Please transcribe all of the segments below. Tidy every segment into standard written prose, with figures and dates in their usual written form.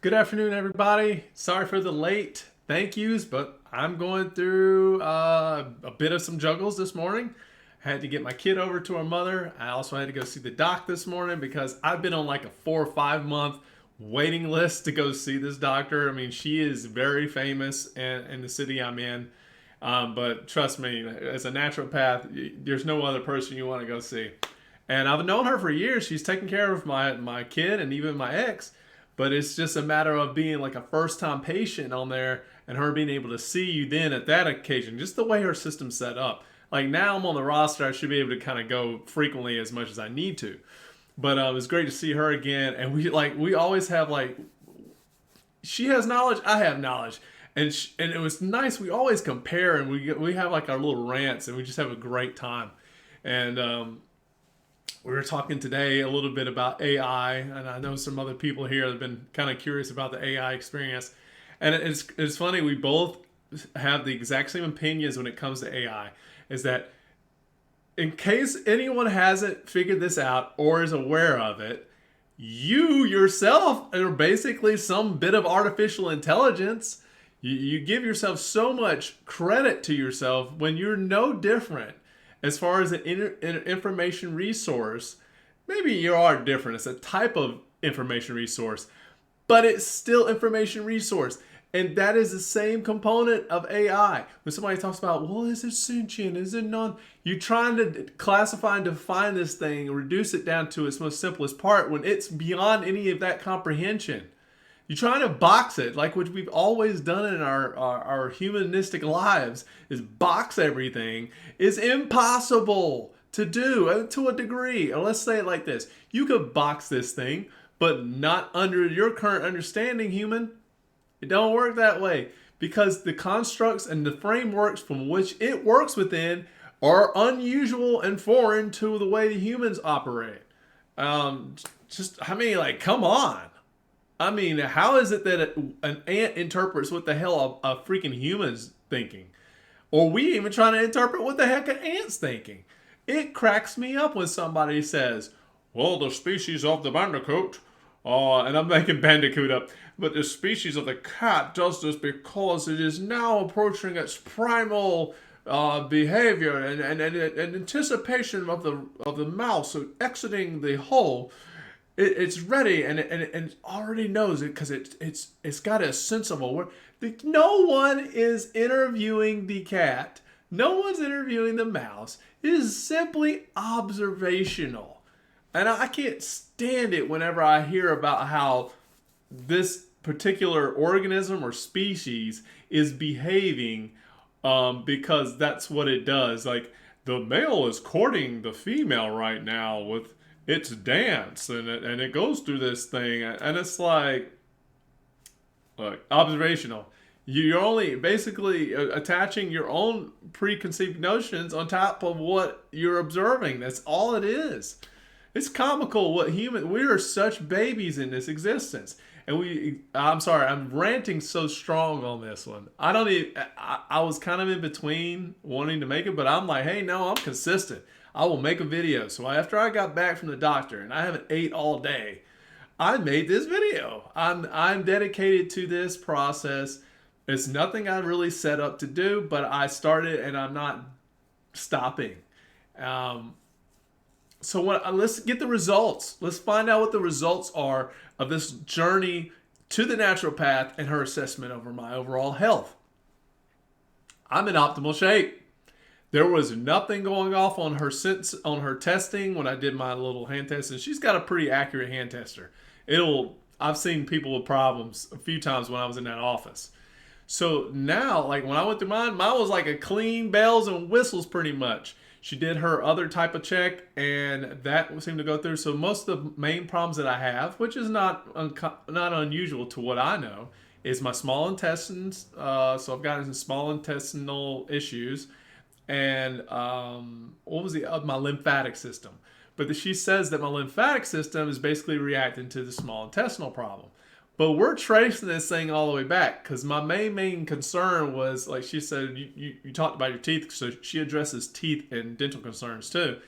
Good afternoon, everybody. Sorry for the late thank yous, but I'm going through a bit of some juggles this morning. I had to get my kid over to her mother. I also had to go see the doc this morning because I've been on like a 4 or 5 month waiting list to go see this doctor. I mean, she is very famous in the city I'm in. But trust me, as a naturopath, there's no other person you want to go see. And I've known her for years. She's taken care of my kid and even my ex. But it's just a matter of being like a first time patient on there and her being able to see you then at that occasion, just the way her system's set up. Like now I'm on the roster, I should be able to kind of go frequently as much as I need to. But it was great to see her again. And we always have like, she has knowledge, I have knowledge. And it was nice. We always compare and we have like our little rants and we just have a great time. And we were talking today a little bit about AI, and I know some other people here have been kind of curious about the AI experience. And it's funny, we both have the exact same opinions when it comes to AI. Is that in case anyone hasn't figured this out or is aware of it, you yourself are basically some bit of artificial intelligence. You give yourself so much credit to yourself when you're no different as far as an information resource. Maybe you are different. It's a type of information resource, but it's still information resource. And that is the same component of AI. When somebody talks about, well, is it sentient? Is it non? You're trying to classify and define this thing and reduce it down to its most simplest part when it's beyond any of that comprehension. You're trying to box it like what we've always done in our humanistic lives is box everything is impossible to do to a degree. Or let's say it like this. You could box this thing, but not under your current understanding, human. It don't work that way because the constructs and the frameworks from which it works within are unusual and foreign to the way the humans operate. Like, come on. I mean, how is it that an ant interprets what the hell a freaking human's thinking? Or we even trying to interpret what the heck an ant's thinking? It cracks me up when somebody says, well, the species of the bandicoot, and I'm making bandicoot up, but the species of the cat does this because it is now approaching its primal behavior and anticipation of the mouse exiting the hole. It's ready and it already knows it because it's got a sense of awareness. No one is interviewing the cat. No one's interviewing the mouse. It is simply observational. And I can't stand it whenever I hear about how this particular organism or species is behaving because that's what it does. Like the male is courting the female right now with its dance and it goes through this thing and it's like, look, observational. You're only basically attaching your own preconceived notions on top of what you're observing. That's all it is. It's comical what we are such babies in this existence. And I'm sorry, I'm ranting so strong on this one. I don't even, I was kind of in between wanting to make it, but I'm like, hey, no, I'm consistent. I will make a video. So after I got back from the doctor and I haven't ate all day, I made this video. I'm dedicated to this process. It's nothing I really set up to do, but I started and I'm not stopping. Um, let's get the results. Let's find out what the results are of this journey to the naturopath and her assessment over my overall health. I'm in optimal shape. There was nothing going off on her testing when I did my little hand test, and she's got a pretty accurate hand tester. I've seen people with problems a few times when I was in that office. So now, like when I went through mine was like a clean bells and whistles pretty much. She did her other type of check, and that seemed to go through. So most of the main problems that I have, which is not unusual to what I know, is my small intestines. So I've got some small intestinal issues, and what was my lymphatic system. But she says that my lymphatic system is basically reacting to the small intestinal problem. But we're tracing this thing all the way back because my main concern was, like she said, you talked about your teeth, so she addresses teeth and dental concerns too.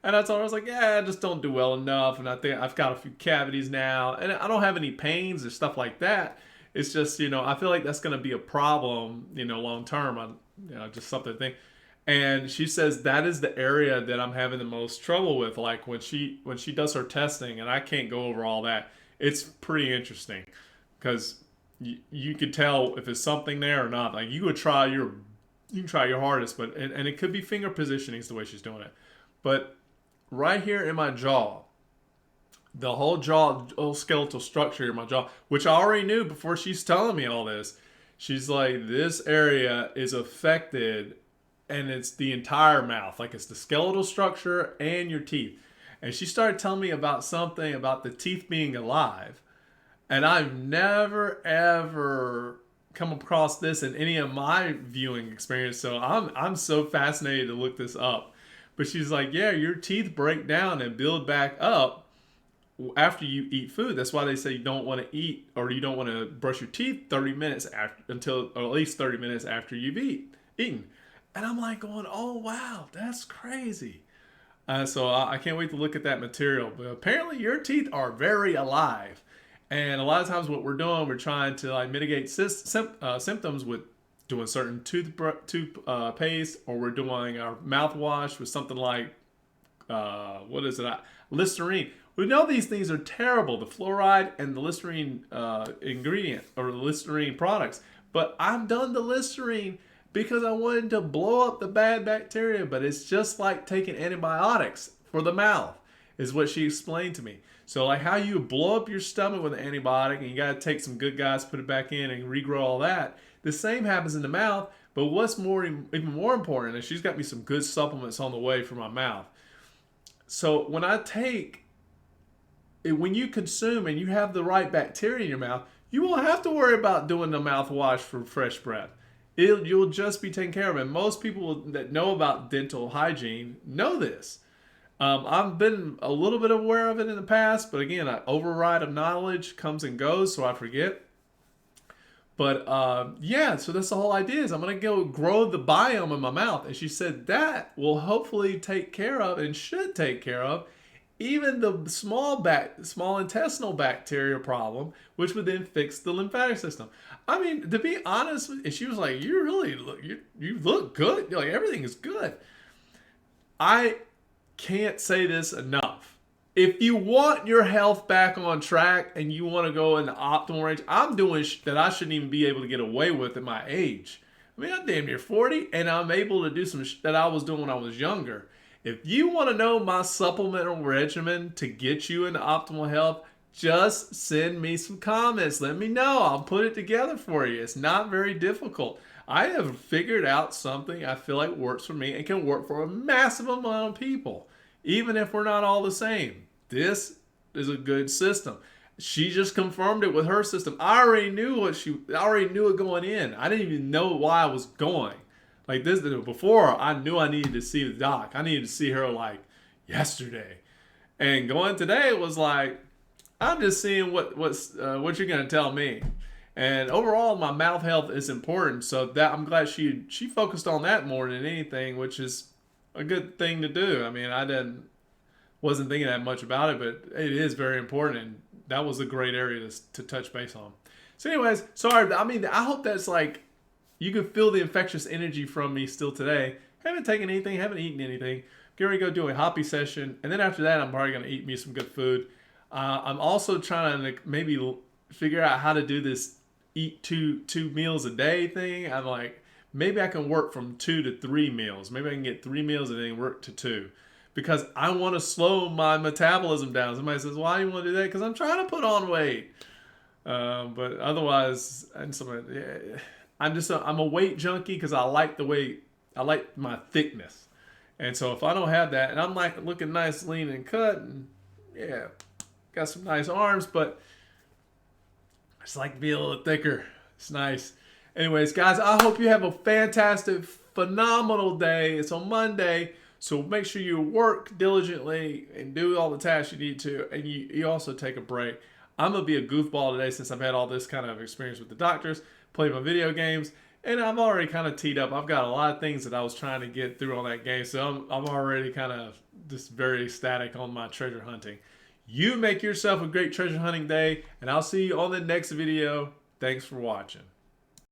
And I told her, I was like, yeah, I just don't do well enough. And I think I've got a few cavities now. And I don't have any pains or stuff like that. It's just, I feel like that's going to be a problem, long term. Just something to think. And she says that is the area that I'm having the most trouble with. Like when she does her testing, and I can't go over all that. It's pretty interesting because you could tell if it's something there or not. Like you can try your hardest, but and it could be finger positioning is the way she's doing it. But right here in my jaw, the whole skeletal structure in my jaw, which I already knew before she's telling me all this. She's like, this area is affected, and it's the entire mouth, like it's the skeletal structure and your teeth. And she started telling me about something about the teeth being alive, and I've never ever come across this in any of my viewing experience. So I'm so fascinated to look this up. But she's like, yeah, your teeth break down and build back up after you eat food. That's why they say you don't want to eat, or you don't want to brush your teeth 30 minutes after, until, or at least 30 minutes after you've eaten. And I'm like going, oh wow, that's crazy. So I can't wait to look at that material. But apparently your teeth are very alive. And a lot of times what we're doing, we're trying to like mitigate symptoms with doing certain toothpaste, or we're doing our mouthwash with something like, what is it? Listerine. We know these things are terrible, the fluoride and the Listerine ingredient, or the Listerine products. But I've done the Listerine because I wanted to blow up the bad bacteria. But it's just like taking antibiotics for the mouth, is what she explained to me. So like how you blow up your stomach with an antibiotic, and you got to take some good guys, put it back in, and regrow all that. The same happens in the mouth. But what's even more important, and she's got me some good supplements on the way for my mouth. So when you consume and you have the right bacteria in your mouth, you won't have to worry about doing the mouthwash for fresh breath. You'll just be taken care of. And most people that know about dental hygiene know this. I've been a little bit aware of it in the past, but again, an override of knowledge comes and goes, so I forget. But yeah, so that's the whole idea, is I'm going to go grow the biome in my mouth. And she said that will hopefully take care of, and should take care of, even the small intestinal bacteria problem, which would then fix the lymphatic system. I mean, to be honest, she was like, you look good. Like, everything is good. I can't say this enough. If you want your health back on track and you want to go in the optimal range, I'm doing that I shouldn't even be able to get away with at my age. I mean, I'm damn near 40, and I'm able to do some that I was doing when I was younger. If you want to know my supplemental regimen to get you into optimal health, just send me some comments. Let me know. I'll put it together for you. It's not very difficult. I have figured out something I feel like works for me and can work for a massive amount of people, even if we're not all the same. This is a good system. She just confirmed it with her system. I already knew it going in. I didn't even know why I was going. Like this, before I knew I needed to see the doc. I needed to see her like yesterday. And going today was like, I'm just seeing what you're gonna tell me. And overall, my mouth health is important. So that I'm glad she focused on that more than anything, which is a good thing to do. I mean, wasn't thinking that much about it, but it is very important, and that was a great area to touch base on. So anyways, sorry. I mean, I hope that's like, you can feel the infectious energy from me still today. Haven't taken anything, haven't eaten anything. Get ready to go do a hoppy session, and then after that, I'm probably going to eat me some good food. I'm also trying to maybe figure out how to do this eat two meals a day thing. I'm like, maybe I can work from 2 to 3 meals. Maybe I can get 3 meals and then work to 2. Because I want to slow my metabolism down. Somebody says, why do you want to do that? Because I'm trying to put on weight. But otherwise, I'm a weight junkie because I like the weight. I like my thickness. And so if I don't have that, and I'm like looking nice, lean, and cut, and yeah, got some nice arms, but I just like to be a little thicker. It's nice. Anyways, guys, I hope you have a fantastic, phenomenal day. It's on Monday. So make sure you work diligently and do all the tasks you need to, and you also take a break. I'm going to be a goofball today since I've had all this kind of experience with the doctors, play my video games, And I'm already kind of teed up. I've got a lot of things that I was trying to get through on that game, so I'm already kind of just very ecstatic on my treasure hunting. You make yourself a great treasure hunting day, and I'll see you on the next video. Thanks for watching.